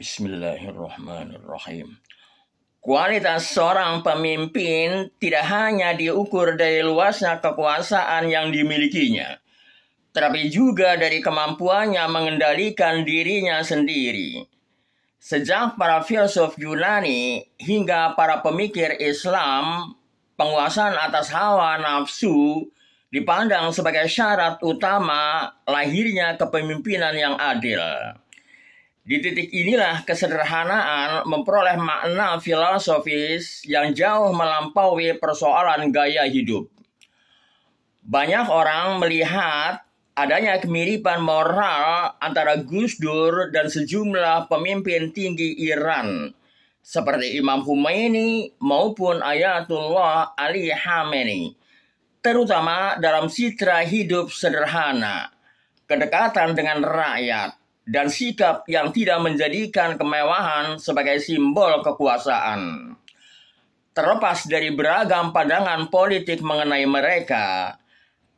Bismillahirrahmanirrahim. Kualitas seorang pemimpin tidak hanya diukur dari luasnya kekuasaan yang dimilikinya, tetapi juga dari kemampuannya mengendalikan dirinya sendiri. Sejak para filsuf Yunani hingga para pemikir Islam, penguasaan atas hawa nafsu dipandang sebagai syarat utama lahirnya kepemimpinan yang adil. Di titik inilah kesederhanaan memperoleh makna filosofis yang jauh melampaui persoalan gaya hidup. Banyak orang melihat adanya kemiripan moral antara Gus Dur dan sejumlah pemimpin tinggi Iran, seperti Imam Khomeini maupun Ayatullah Ali Khamenei, terutama dalam citra hidup sederhana, kedekatan dengan rakyat, dan sikap yang tidak menjadikan kemewahan sebagai simbol kekuasaan. Terlepas dari beragam pandangan politik mengenai mereka,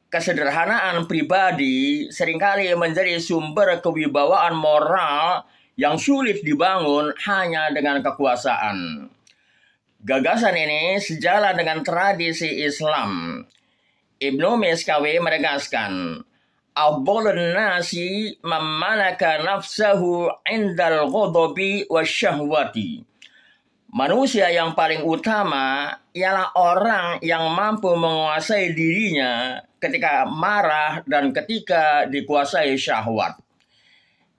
kesederhanaan pribadi seringkali menjadi sumber kewibawaan moral yang sulit dibangun hanya dengan kekuasaan. Gagasan ini sejalan dengan tradisi Islam. Ibnu Miskawi menegaskan, Afdhalun nasi mammalaka nafsahu indal ghadabi wasyahwati. Manusia yang paling utama ialah orang yang mampu menguasai dirinya ketika marah dan ketika dikuasai syahwat.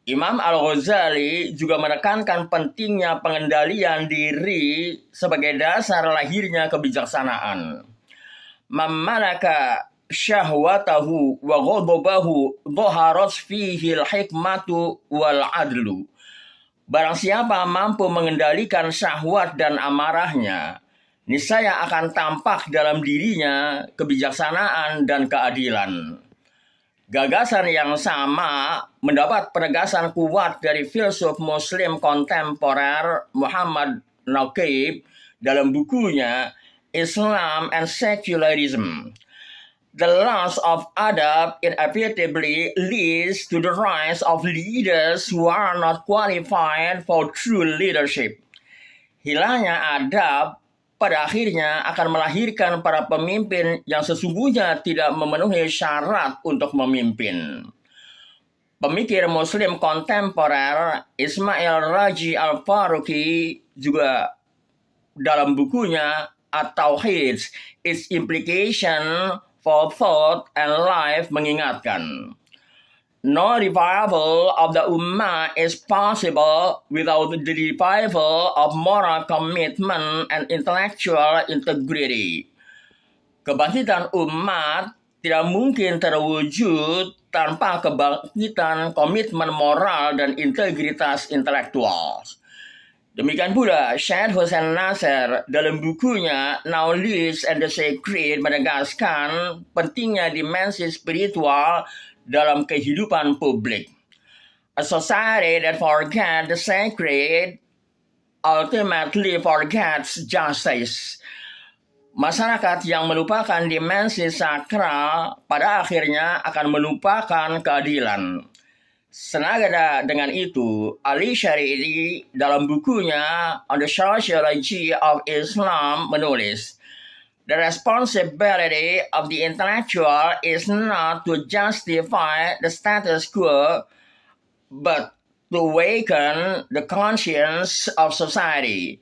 Imam Al-Ghazali juga menekankan pentingnya pengendalian diri sebagai dasar lahirnya kebijaksanaan. Mammalaka syahwatahu wa ghadabahu dhaharat fihi al-hikmatu wal adlu. Barang siapa mampu mengendalikan syahwat dan amarahnya, niscaya akan tampak dalam dirinya kebijaksanaan dan keadilan. Gagasan yang sama mendapat penegasan kuat dari filsuf muslim kontemporer Muhammad Naqib dalam bukunya Islam and Secularism. The loss of adab inevitably leads to the rise of leaders who are not qualified for true leadership. Hilangnya adab pada akhirnya akan melahirkan para pemimpin yang sesungguhnya tidak memenuhi syarat untuk memimpin. Pemikir muslim kontemporer Ismail Raji Al-Faruqi juga dalam bukunya At-Tauhid, Its Implication for Thought and Life mengingatkan, no revival of the ummah is possible without the revival of moral commitment and intellectual integrity. Kebangkitan umat tidak mungkin terwujud tanpa kebangkitan komitmen moral dan integritas intelektual. Demikian pula Syed Hussein Nasr dalam bukunya Knowledge and the Sacred menegaskan pentingnya dimensi spiritual dalam kehidupan publik. A society that forgets the sacred ultimately forgets justice. Masyarakat yang melupakan dimensi sakral pada akhirnya akan melupakan keadilan. Senada dengan itu, Ali Shariri dalam bukunya On the Sociology of Islam menulis, the responsibility of the intellectual is not to justify the status quo, but to awaken the conscience of society.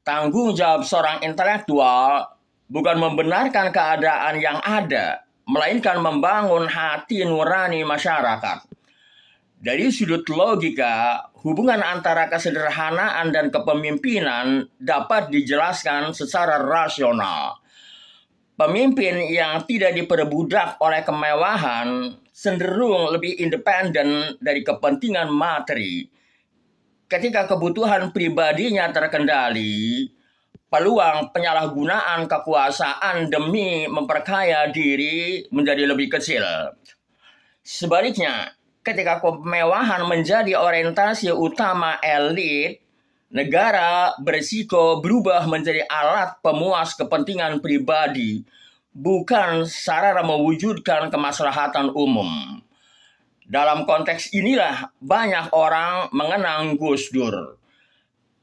Tanggung jawab seorang intelektual bukan membenarkan keadaan yang ada, melainkan membangun hati nurani masyarakat. Dari sudut logika, hubungan antara kesederhanaan dan kepemimpinan dapat dijelaskan secara rasional. Pemimpin yang tidak diperbudak oleh kemewahan cenderung lebih independen dari kepentingan materi. Ketika kebutuhan pribadinya terkendali, peluang penyalahgunaan kekuasaan demi memperkaya diri menjadi lebih kecil. Sebaliknya, ketika kemewahan menjadi orientasi utama elit, negara berisiko berubah menjadi alat pemuas kepentingan pribadi, bukan sarana mewujudkan kemaslahatan umum. Dalam konteks inilah banyak orang mengenang Gus Dur.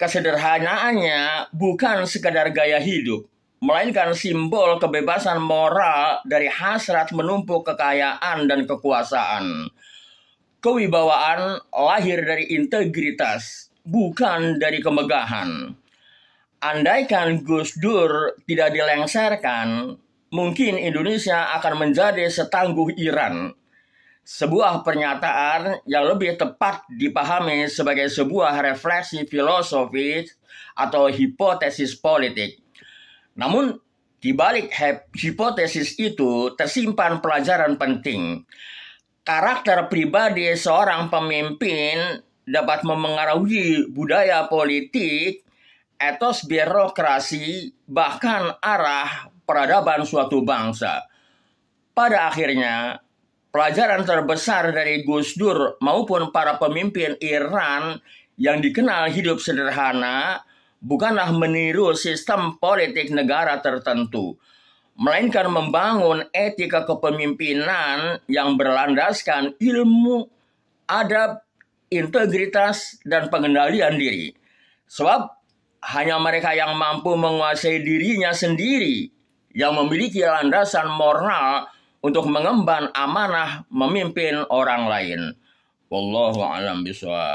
Kesederhanaannya bukan sekadar gaya hidup, melainkan simbol kebebasan moral dari hasrat menumpuk kekayaan dan kekuasaan. Kewibawaan lahir dari integritas, bukan dari kemegahan. Andaikan Gus Dur tidak dilengsarkan, mungkin Indonesia akan menjadi setangguh Iran. Sebuah pernyataan yang lebih tepat dipahami sebagai sebuah refleksi filosofis atau hipotesis politik. Namun, di balik hipotesis itu tersimpan pelajaran penting. Karakter pribadi seorang pemimpin dapat memengaruhi budaya politik, etos birokrasi, bahkan arah peradaban suatu bangsa. Pada akhirnya, pelajaran terbesar dari Gus Dur maupun para pemimpin Iran yang dikenal hidup sederhana bukanlah meniru sistem politik negara tertentu, melainkan membangun etika kepemimpinan yang berlandaskan ilmu, adab, integritas, dan pengendalian diri. Sebab hanya mereka yang mampu menguasai dirinya sendiri yang memiliki landasan moral untuk mengemban amanah memimpin orang lain. Wallahu a'lam bishawab.